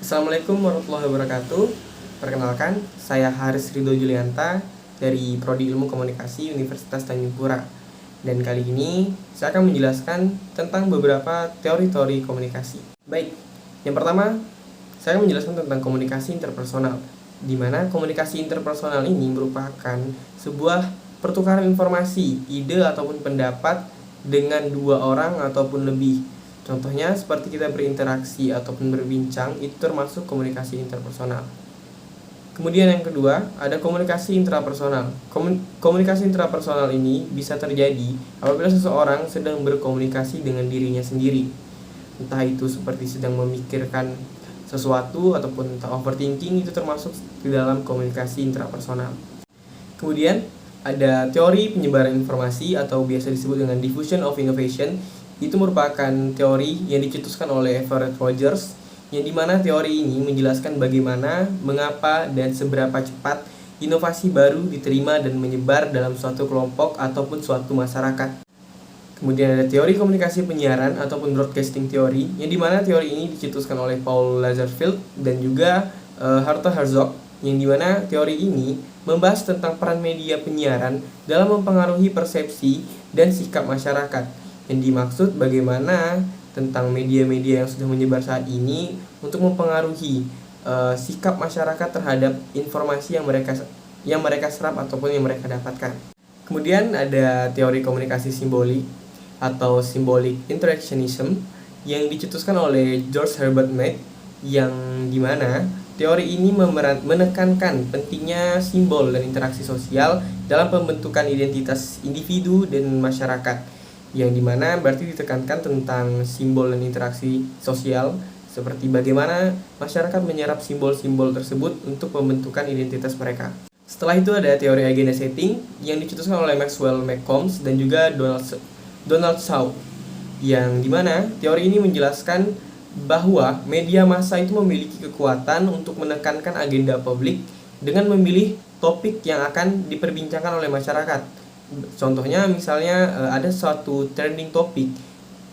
Assalamualaikum warahmatullahi wabarakatuh. Perkenalkan, saya Haris Ridho Julianta dari Prodi Ilmu Komunikasi Universitas Tanjung Pura. Dan kali ini saya akan menjelaskan tentang beberapa teori-teori komunikasi. Baik, yang pertama saya akan menjelaskan tentang komunikasi interpersonal, di mana komunikasi interpersonal ini merupakan sebuah pertukaran informasi, ide ataupun pendapat dengan dua orang ataupun lebih. Contohnya seperti kita berinteraksi ataupun berbincang, itu termasuk komunikasi interpersonal. Kemudian yang kedua, ada komunikasi intrapersonal. Komunikasi intrapersonal ini bisa terjadi apabila seseorang sedang berkomunikasi dengan dirinya sendiri. Entah itu seperti sedang memikirkan sesuatu ataupun entah overthinking, itu termasuk di dalam komunikasi intrapersonal. Kemudian ada teori penyebaran informasi atau biasa disebut dengan diffusion of innovation. Itu merupakan teori yang dicetuskan oleh Everett Rogers, yang dimana teori ini menjelaskan bagaimana, mengapa, dan seberapa cepat inovasi baru diterima dan menyebar dalam suatu kelompok ataupun suatu masyarakat. Kemudian ada teori komunikasi penyiaran ataupun broadcasting theory, yang dimana teori ini dicetuskan oleh Paul Lazarsfeld dan juga Arthur Herzog, yang dimana teori ini membahas tentang peran media penyiaran dalam mempengaruhi persepsi dan sikap masyarakat. Yang dimaksud bagaimana tentang media-media yang sudah menyebar saat ini untuk mempengaruhi sikap masyarakat terhadap informasi yang mereka serap ataupun yang mereka dapatkan. Kemudian ada teori komunikasi simbolik atau symbolic interactionism yang dicetuskan oleh George Herbert Mead, yang dimana teori ini menekankan pentingnya simbol dan interaksi sosial dalam pembentukan identitas individu dan masyarakat, yang dimana berarti ditekankan tentang simbol dan interaksi sosial, seperti bagaimana masyarakat menyerap simbol-simbol tersebut untuk pembentukan identitas mereka. Setelah itu ada teori agenda setting yang dicetuskan oleh Maxwell McCombs dan juga Donald Shaw, yang dimana teori ini menjelaskan bahwa media massa itu memiliki kekuatan untuk menekankan agenda publik dengan memilih topik yang akan diperbincangkan oleh masyarakat. Contohnya misalnya ada suatu trending topik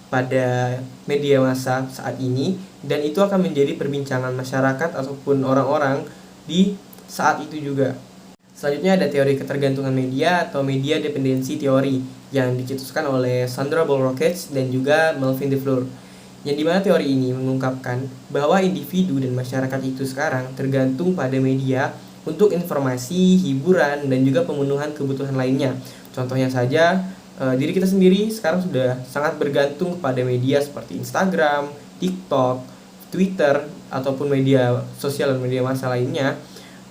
pada media massa saat ini, dan itu akan menjadi perbincangan masyarakat ataupun orang-orang di saat itu juga. Selanjutnya ada teori ketergantungan media atau media dependency teori yang dicetuskan oleh Sandra Ball-Rockets dan juga Melvin DeFleur, yang dimana teori ini mengungkapkan bahwa individu dan masyarakat itu sekarang tergantung pada media untuk informasi, hiburan, dan juga pemenuhan kebutuhan lainnya. Contohnya saja, diri kita sendiri sekarang sudah sangat bergantung kepada media seperti Instagram, TikTok, Twitter, ataupun media sosial dan media massa lainnya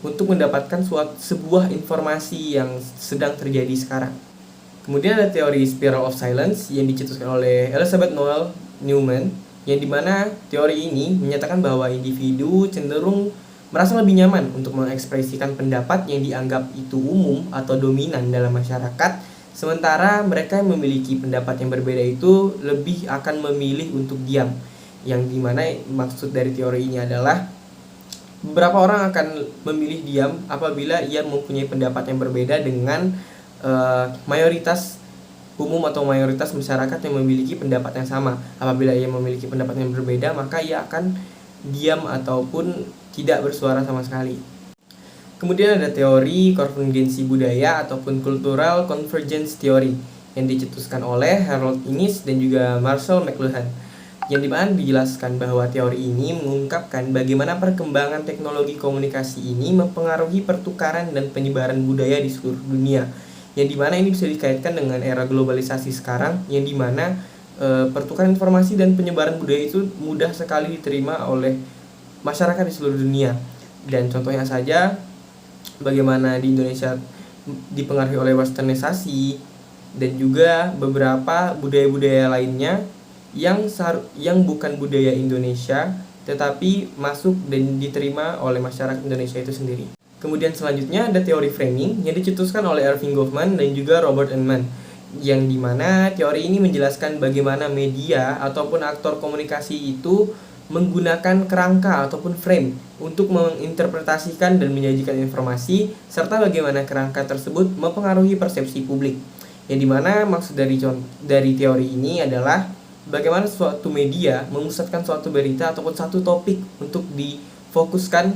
untuk mendapatkan sebuah informasi yang sedang terjadi sekarang. Kemudian ada teori spiral of silence yang dicetuskan oleh Elizabeth Noel Newman, yang dimana teori ini menyatakan bahwa individu cenderung merasa lebih nyaman untuk mengekspresikan pendapat yang dianggap itu umum atau dominan dalam masyarakat, sementara mereka yang memiliki pendapat yang berbeda itu lebih akan memilih untuk diam, yang dimana maksud dari teori ini adalah beberapa orang akan memilih diam apabila ia mempunyai pendapat yang berbeda dengan mayoritas umum atau mayoritas masyarakat yang memiliki pendapat yang sama. Apabila ia memiliki pendapat yang berbeda, maka ia akan diam ataupun tidak bersuara sama sekali. Kemudian ada teori konvergensi budaya ataupun cultural convergence theory yang dicetuskan oleh Harold Innis dan juga Marshall McLuhan, yang dimana dijelaskan bahwa teori ini mengungkapkan bagaimana perkembangan teknologi komunikasi ini mempengaruhi pertukaran dan penyebaran budaya di seluruh dunia, yang dimana ini bisa dikaitkan dengan era globalisasi sekarang, yang dimana pertukaran informasi dan penyebaran budaya itu mudah sekali diterima oleh masyarakat di seluruh dunia. Dan contohnya saja bagaimana di Indonesia dipengaruhi oleh westernisasi dan juga beberapa budaya-budaya lainnya yang bukan budaya Indonesia tetapi masuk dan diterima oleh masyarakat Indonesia itu sendiri. Kemudian selanjutnya ada teori framing yang dicetuskan oleh Erving Goffman dan juga Robert Enman, yang dimana teori ini menjelaskan bagaimana media ataupun aktor komunikasi itu menggunakan kerangka ataupun frame untuk menginterpretasikan dan menyajikan informasi, serta bagaimana kerangka tersebut mempengaruhi persepsi publik. Yang dimana maksud dari teori ini adalah bagaimana suatu media memusatkan suatu berita ataupun satu topik untuk difokuskan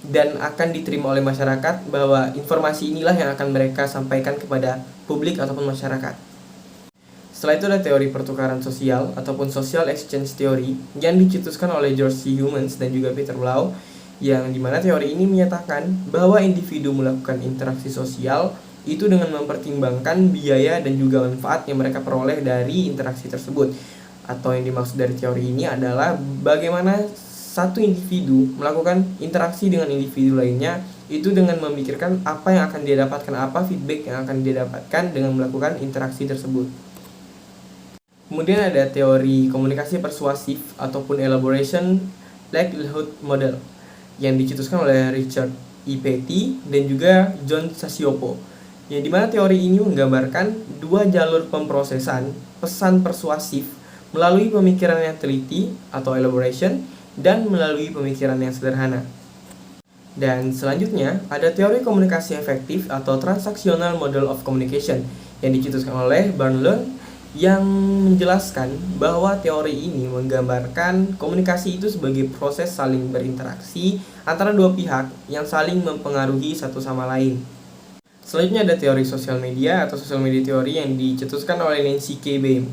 dan akan diterima oleh masyarakat, bahwa informasi inilah yang akan mereka sampaikan kepada publik ataupun masyarakat. Setelah itu ada teori pertukaran sosial ataupun social exchange theory yang dicetuskan oleh George C. Humans dan juga Peter Blau, yang dimana teori ini menyatakan bahwa individu melakukan interaksi sosial itu dengan mempertimbangkan biaya dan juga manfaat yang mereka peroleh dari interaksi tersebut. Atau yang dimaksud dari teori ini adalah bagaimana satu individu melakukan interaksi dengan individu lainnya itu dengan memikirkan apa yang akan dia dapatkan, apa feedback yang akan dia dapatkan dengan melakukan interaksi tersebut. Kemudian ada teori komunikasi persuasif ataupun elaboration likelihood model yang dicetuskan oleh Richard E. Petty dan juga John Cacioppo, yang dimana teori ini menggambarkan dua jalur pemrosesan pesan persuasif melalui pemikiran yang teliti atau elaboration dan melalui pemikiran yang sederhana. Dan selanjutnya ada teori komunikasi efektif atau transactional model of communication yang dicetuskan oleh Barnlund, yang menjelaskan bahwa teori ini menggambarkan komunikasi itu sebagai proses saling berinteraksi antara dua pihak yang saling mempengaruhi satu sama lain. Selanjutnya ada teori sosial media atau social media teori yang dicetuskan oleh Nancy K. Baum,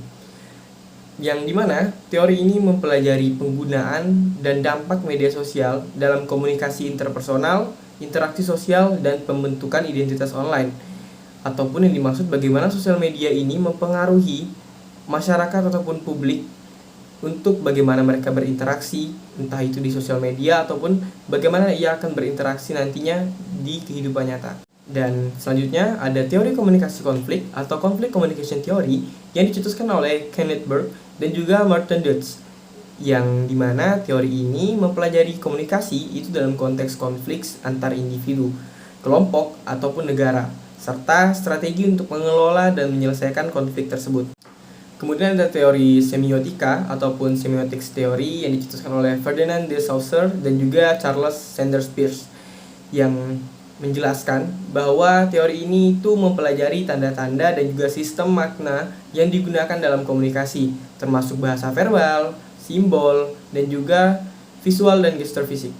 yang dimana teori ini mempelajari penggunaan dan dampak media sosial dalam komunikasi interpersonal, interaksi sosial, dan pembentukan identitas online. Ataupun yang dimaksud bagaimana sosial media ini mempengaruhi masyarakat ataupun publik untuk bagaimana mereka berinteraksi, entah itu di sosial media ataupun bagaimana ia akan berinteraksi nantinya di kehidupan nyata. Dan selanjutnya ada teori komunikasi konflik atau conflict communication theory yang dicetuskan oleh Kenneth Burke dan juga Martin Dutch, yang dimana teori ini mempelajari komunikasi itu dalam konteks konflik antar individu, kelompok, ataupun negara, serta strategi untuk mengelola dan menyelesaikan konflik tersebut. Kemudian ada teori semiotika ataupun semiotics teori yang dicetuskan oleh Ferdinand de Saussure dan juga Charles Sanders Peirce, yang menjelaskan bahwa teori ini itu mempelajari tanda-tanda dan juga sistem makna yang digunakan dalam komunikasi, termasuk bahasa verbal, simbol, dan juga visual dan gestur fisik.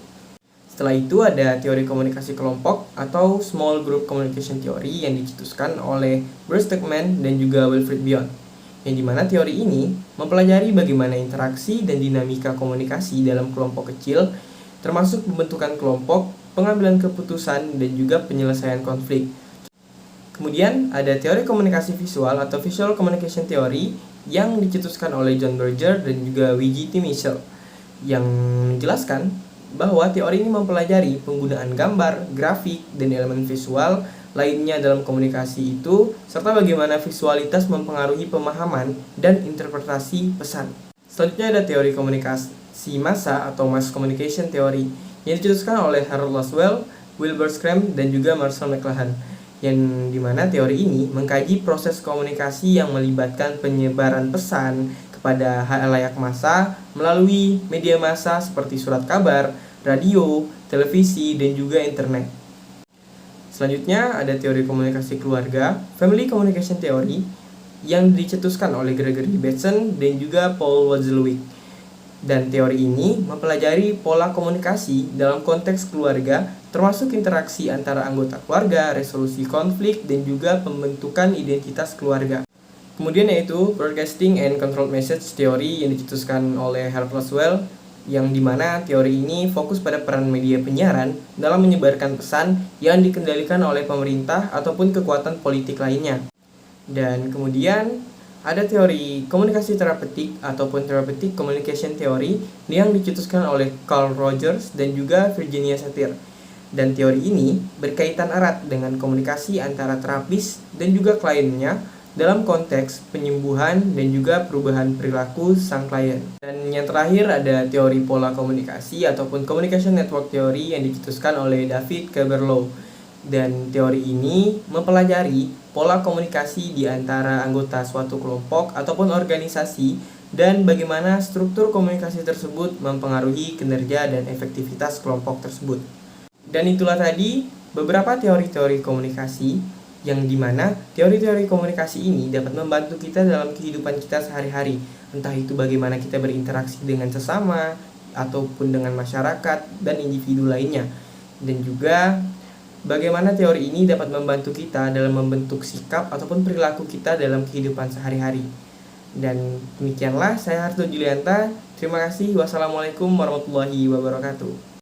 Setelah itu ada teori komunikasi kelompok atau small group communication theory yang dicetuskan oleh Bruce Tuckman dan juga Wilfred Bion, yang dimana teori ini mempelajari bagaimana interaksi dan dinamika komunikasi dalam kelompok kecil, termasuk pembentukan kelompok, pengambilan keputusan, dan juga penyelesaian konflik. Kemudian ada teori komunikasi visual atau visual communication theory yang dicetuskan oleh John Berger dan juga W.G.T. Mitchell, yang menjelaskan bahwa teori ini mempelajari penggunaan gambar, grafik, dan elemen visual lainnya dalam komunikasi itu, serta bagaimana visualitas mempengaruhi pemahaman dan interpretasi pesan. Selanjutnya ada teori komunikasi massa atau mass communication theory yang dicetuskan oleh Harold Laswell, Wilbur Schramm, dan juga Marshall McLuhan, yang dimana teori ini mengkaji proses komunikasi yang melibatkan penyebaran pesan pada halayak massa melalui media massa seperti surat kabar, radio, televisi, dan juga internet. Selanjutnya ada teori komunikasi keluarga, family communication theory, yang dicetuskan oleh Gregory Bateson dan juga Paul Watzlawick. Dan teori ini mempelajari pola komunikasi dalam konteks keluarga, termasuk interaksi antara anggota keluarga, resolusi konflik, dan juga pembentukan identitas keluarga. Kemudian yaitu Broadcasting and Controlled Message Theory yang dicetuskan oleh Harold Laswell, yang dimana teori ini fokus pada peran media penyiaran dalam menyebarkan pesan yang dikendalikan oleh pemerintah ataupun kekuatan politik lainnya. Dan kemudian ada teori komunikasi terapeutik ataupun therapeutic communication theory yang dicetuskan oleh Carl Rogers dan juga Virginia Satir. Dan teori ini berkaitan erat dengan komunikasi antara terapis dan juga kliennya dalam konteks penyembuhan dan juga perubahan perilaku sang klien. Dan yang terakhir ada teori pola komunikasi ataupun communication network theory yang dicetuskan oleh David Caberlow. Dan teori ini mempelajari pola komunikasi di antara anggota suatu kelompok ataupun organisasi dan bagaimana struktur komunikasi tersebut mempengaruhi kinerja dan efektivitas kelompok tersebut. Dan itulah tadi beberapa teori-teori komunikasi yang dimana teori-teori komunikasi ini dapat membantu kita dalam kehidupan kita sehari-hari, entah itu bagaimana kita berinteraksi dengan sesama, ataupun dengan masyarakat dan individu lainnya, dan juga bagaimana teori ini dapat membantu kita dalam membentuk sikap ataupun perilaku kita dalam kehidupan sehari-hari. Dan demikianlah, saya Harto Julianta. Terima kasih. Wassalamualaikum warahmatullahi wabarakatuh.